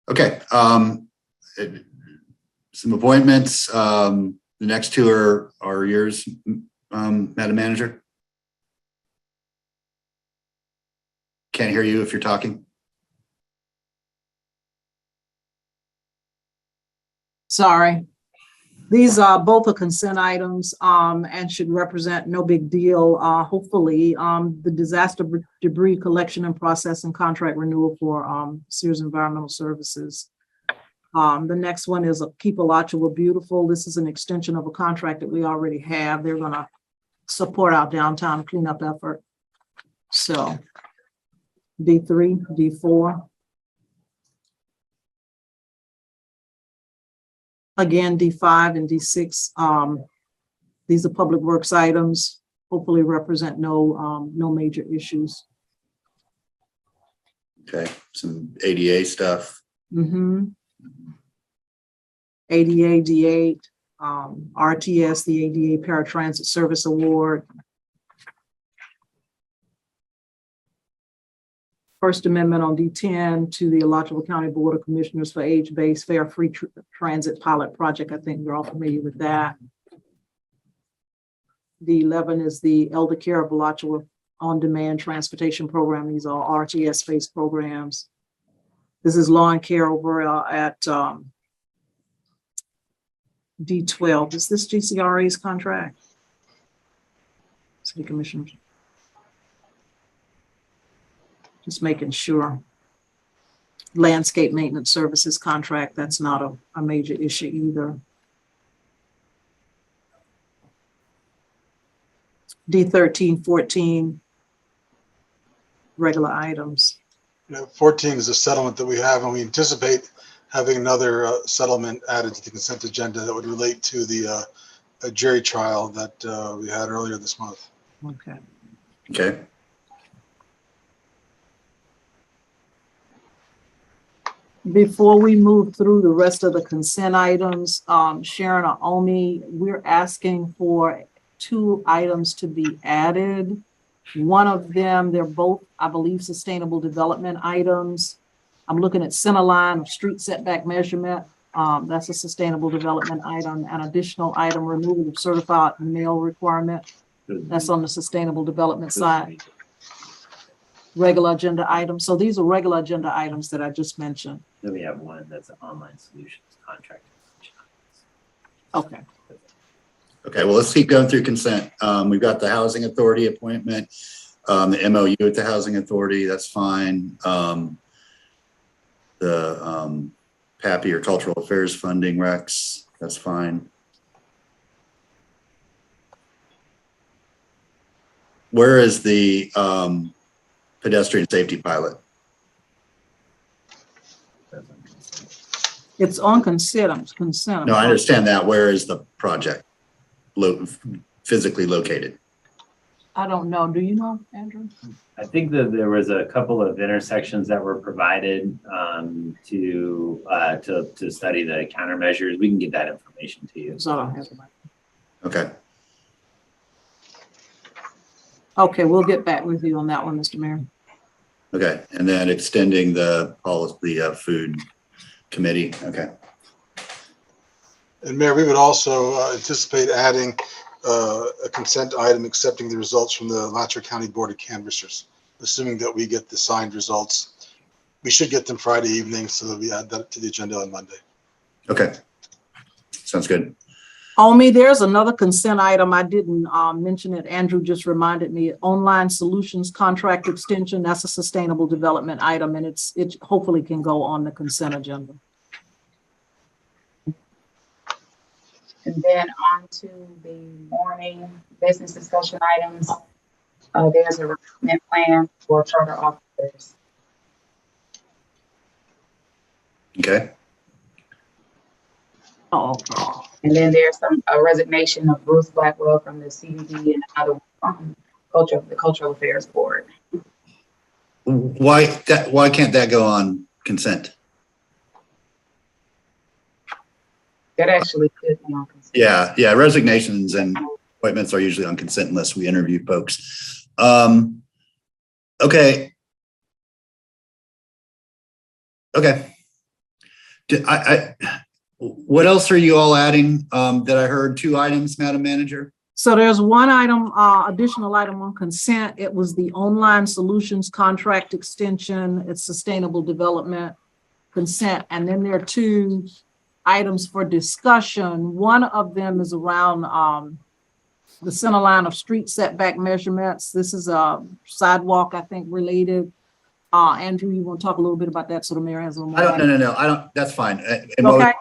Okay. Some appointments. The next two are yours, Madam Manager. Can't hear you if you're talking. Sorry. These are both consent items and should represent no big deal. Hopefully, the disaster debris collection and processing contract renewal for Sears Environmental Services. The next one is Keep Alachua Beautiful. This is an extension of a contract that we already have. They're going to support our downtown cleanup effort. So D3, D4. Again, D5 and D6. These are public works items, hopefully represent no major issues. Okay, some ADA stuff. ADA, D8, RTS, the ADA Paratransit Service Award. First Amendment on D10 to the Alachua County Board of Commissioners for Age-Based Fair Free Transit Pilot Project. I think we're all familiar with that. D11 is the Elder Care of Alachua On-Demand Transportation Program. These are RTS-based programs. This is law and care over at D12. Is this GCRA's contract? City Commissioners. Just making sure. Landscape maintenance services contract, that's not a major issue either. D13, 14, regular items. 14 is a settlement that we have, and we anticipate having another settlement added to the consent agenda that would relate to the jury trial that we had earlier this month. Okay. Okay. Before we move through the rest of the consent items, Sharon or Omi, we're asking for 2 items to be added. One of them, they're both, I believe, sustainable development items. I'm looking at center line of street setback measurement. That's a sustainable development item. An additional item, removal of certified mail requirement. That's on the sustainable development side. Regular agenda items. So these are regular agenda items that I just mentioned. Then we have one that's an online solutions contract. Okay. Okay, well, let's keep going through consent. We've got the Housing Authority appointment, the MOU with the Housing Authority, that's fine. The PAPI or Cultural Affairs Funding Recs, that's fine. Where is the pedestrian safety pilot? It's on consent. No, I understand that. Where is the project physically located? I don't know. Do you know, Andrew? I think that there was a couple of intersections that were provided to study the countermeasures. We can get that information to you. So I don't have it. Okay. Okay, we'll get back with you on that one, Mr. Mayor. Okay, and then extending the policy, food committee. Okay. And Mayor, we would also anticipate adding a consent item accepting the results from the Alachua County Board of Canvassers, assuming that we get the signed results. We should get them Friday evening, so that we add that to the agenda on Monday. Okay, sounds good. Omi, there's another consent item. I didn't mention it. Andrew just reminded me. Online solutions contract extension. That's a sustainable development item, and it hopefully can go on the consent agenda. And then on to the morning business discussion items. There's a recruitment plan for charter officers. Okay. Oh, okay. And then there's a resignation of Bruce Blackwell from the CBD and another the Cultural Affairs Board. Why can't that go on consent? That actually could be on consent. Yeah, resignations and appointments are usually on consent unless we interview folks. Okay. What else are you all adding that I heard? 2 items, Madam Manager? So there's one item, additional item on consent. It was the online solutions contract extension. It's sustainable development consent. And then there are 2 items for discussion. One of them is around the center line of street setback measurements. This is a sidewalk, I think, related. Andrew, you want to talk a little bit about that so the mayor has a little more? No. I don't. That's fine. Okay.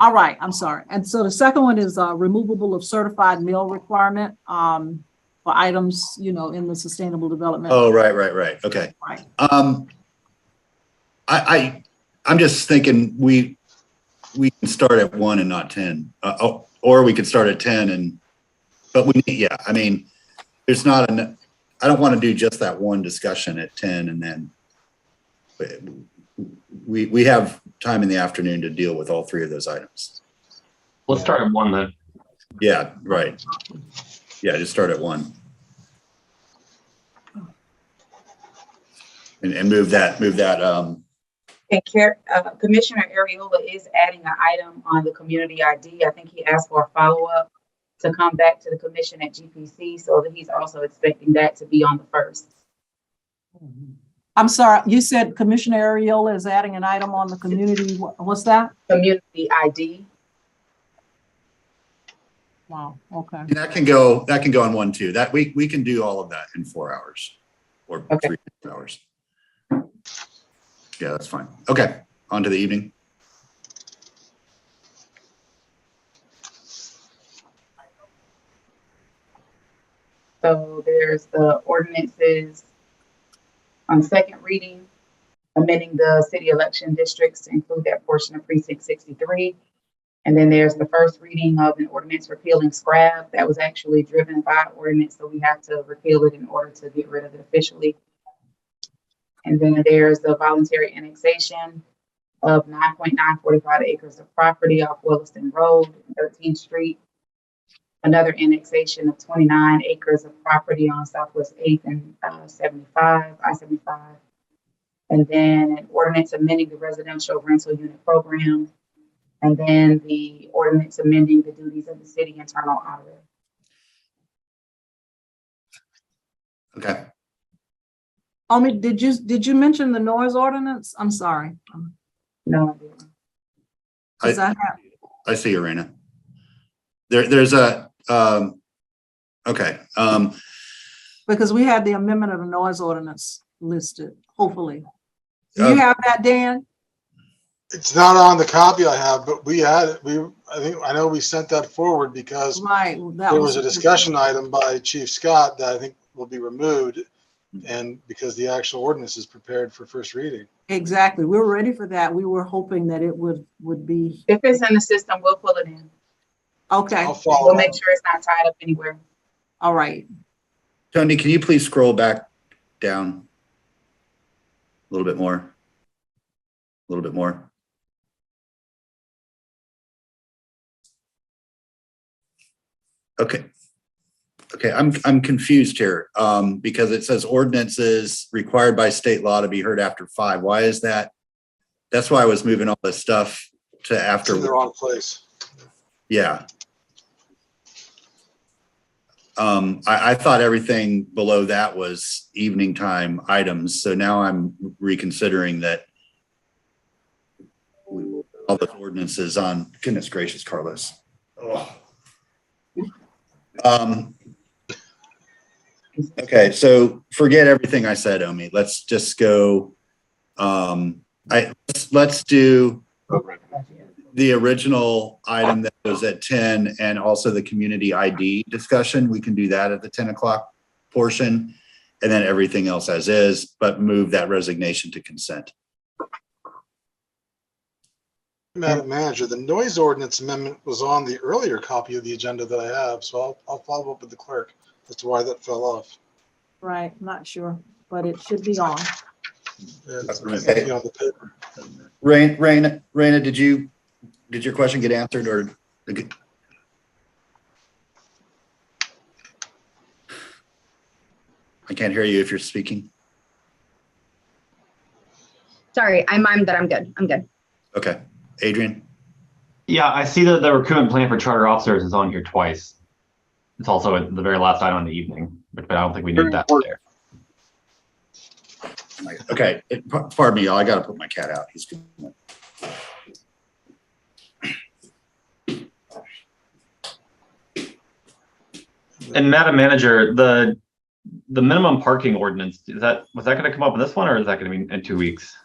All right. I'm sorry. And so the second one is removable of certified mail requirement for items, you know, in the sustainable development. Oh, right. Okay. Right. I'm just thinking we can start at 1 and not 10, or we could start at 10 but we need, yeah. I mean, there's not an. I don't want to do just that one discussion at 10 and then we have time in the afternoon to deal with all 3 of those items. Let's start at 1 then. Yeah, right. Yeah, just start at 1. And move that. And Commissioner Ariola is adding an item on the community ID. I think he asked for a follow-up to come back to the commission at GPC, so that he's also expecting that to be on the 1st. I'm sorry, you said Commissioner Ariola is adding an item on the community. What's that? Community ID. Wow, okay. And that can go on 1 too. That we can do all of that in 4 hours or Okay. 3 hours. Yeah, that's fine. Okay, on to the evening. So there's the ordinances on second reading, amending the city election districts to include that portion of precinct 63. And then there's the first reading of an ordinance repealing SCRAB that was actually driven by ordinance, so we have to repeal it in order to get rid of it officially. And then there's the voluntary annexation of 9.945 acres of property off Williston Road, 13th Street. Another annexation of 29 acres of property on Southwest 8th and I-75. And then an ordinance amending the residential rental unit program. And then the ordinance amending the duties of the city internal auditor. Okay. Omi, did you mention the noise ordinance? I'm sorry. No, I didn't. 'Cause I see, Irena. There's a okay. Because we had the amendment of the noise ordinance listed, hopefully. Do you have that, Dan? It's not on the copy I have, but we had it. I know we sent that forward because Right. there was a discussion item by Chief Scott that I think will be removed, and because the actual ordinance is prepared for first reading. Exactly. We're ready for that. We were hoping that it would be, If it's in the system, we'll pull it in. okay. I'll follow We'll up. make sure it's not tied up anywhere. All right. Tony, can you please scroll back down a little bit more? A little bit more. Okay. I'm confused here because it says ordinances required by state law to be heard after 5. Why is that? That's why I was moving all this stuff to after. It's in the wrong place. Yeah. I thought everything below that was evening time items. So now I'm reconsidering that all the ordinances on, goodness gracious, Carlos. Oh. Okay, so forget everything I said, Omi. Let's just go. Let's do the original item that was at 10 and also the community ID discussion. We can do that at the 10 o'clock portion and then everything else as is, but move that resignation to consent. Madam Manager, the noise ordinance amendment was on the earlier copy of the agenda that I have, so I'll follow up with the clerk as to why that fell off. Right. Not sure, but it should be on. It's Okay. on the paper. Raina, did your question get answered or? I can't hear you if you're speaking. Sorry, I mimed that I'm good. I'm good. Okay. Adrian? Yeah, I see that the recruitment plan for charter officers is on here twice. It's also at the very last item on the evening, but I don't think we need that there. Okay, pardon me, y'all. I got to put my cat out. He's good. And Madam Manager, the minimum parking ordinance, was that going to come up in this one, or is that going to be in 2 weeks?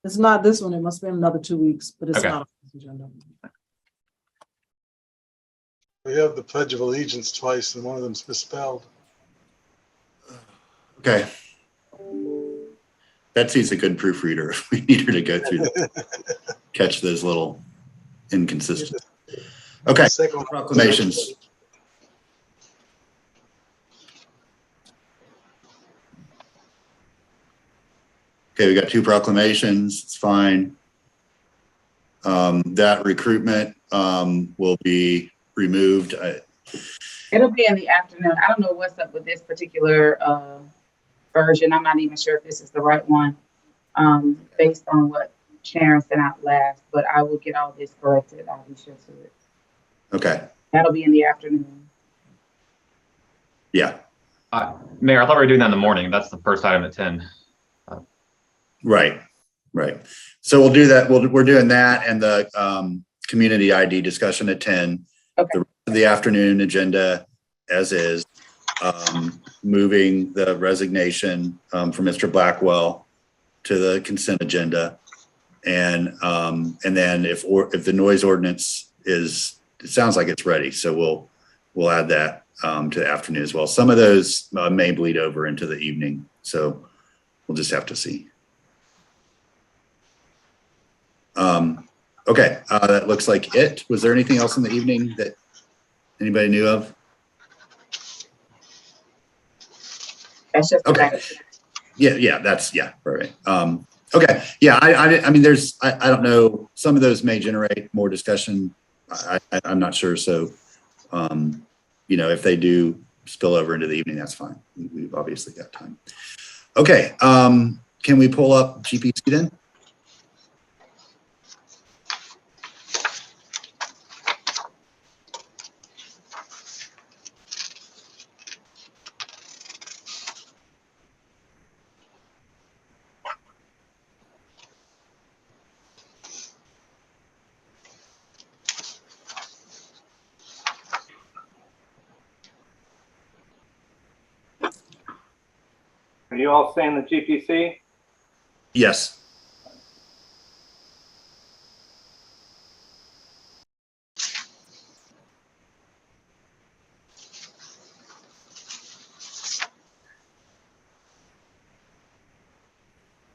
It's not this one. It must be another 2 weeks, but it's Okay. not on this agenda. We have the Pledge of Allegiance twice, and one of them's misspelled. Okay. Betsy's a good proofreader. We need her to go through, catch those little inconsistencies. Okay, Second proclamations. Okay, we got 2 proclamations. It's fine. That recruitment will be removed. It'll be in the afternoon. I don't know what's up with this particular version. I'm not even sure if this is the right one, based on what Sharon sent out last, but I will get all this corrected. I'll be sure to it. Okay, That'll be in the afternoon. yeah, Mayor, I thought we were doing that in the morning. That's the first item at 10. right. So we'll do that. We're doing that and the community ID discussion at 10. Okay. The rest of the afternoon agenda as is, moving the resignation from Mr. Blackwell to the consent agenda. And then if the noise ordinance is, it sounds like it's ready. So we'll add that to the afternoon as well. Some of those may bleed over into the evening. So we'll just have to see. Okay, that looks like it. Was there anything else in the evening that anybody knew of? That's just Okay. Yeah, that's, yeah, right. Okay, yeah, I mean, I don't know, some of those may generate more discussion. I'm not sure. So, if they do spill over into the evening, that's fine. We've obviously got time. Okay, can we pull up GPC then? Are you all saying the GPC? Yes.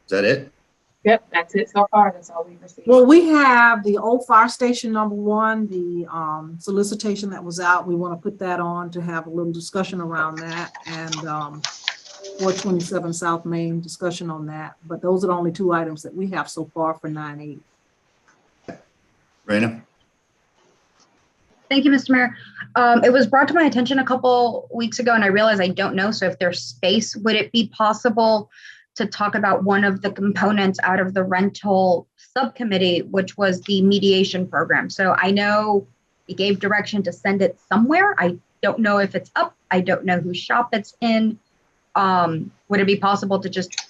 Is that it? Yep, that's it so far. That's all we've received. Well, we have the old fire station #1, the solicitation that was out. We want to put that on to have a little discussion around that, and 427 South Main discussion on that. But those are the only 2 items that we have so far for 9/8. Raina? Thank you, Mr. Mayor. It was brought to my attention a couple weeks ago, and I realized I don't know. So if there's space, would it be possible to talk about one of the components out of the rental subcommittee, which was the mediation program? So I know we gave direction to send it somewhere. I don't know if it's up. I don't know whose shop it's in. Would it be possible to just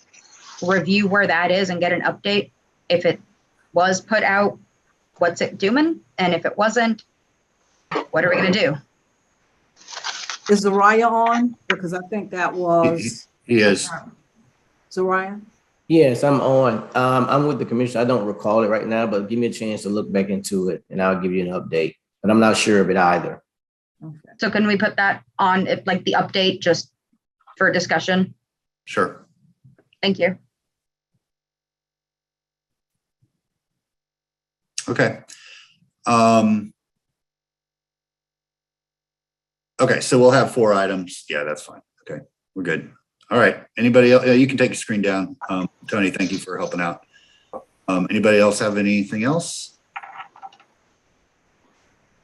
review where that is and get an update? If it was put out, what's it doing? And if it wasn't, what are we going to do? Is Zariah on? Because I think that was He is. Zariah. Yes, I'm on. I'm with the commission. I don't recall it right now, but give me a chance to look back into it and I'll give you an update. But I'm not sure of it either. Okay. So can we put that on, like the update, just for discussion? Sure. Thank you. Okay. Okay, so we'll have 4 items. Yeah, that's fine. Okay, we're good. All right. Anybody else? You can take your screen down. Tony, thank you for helping out. Anybody else have anything else?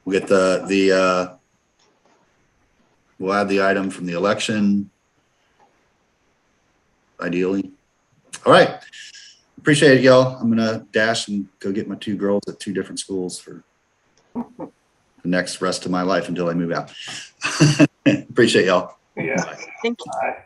We'll get we'll add the item from the election, ideally. All right. Appreciate it, y'all. I'm gonna dash and go get my 2 girls at 2 different schools for the next rest of my life until I move out. Appreciate y'all. Yeah. Thank you. Bye.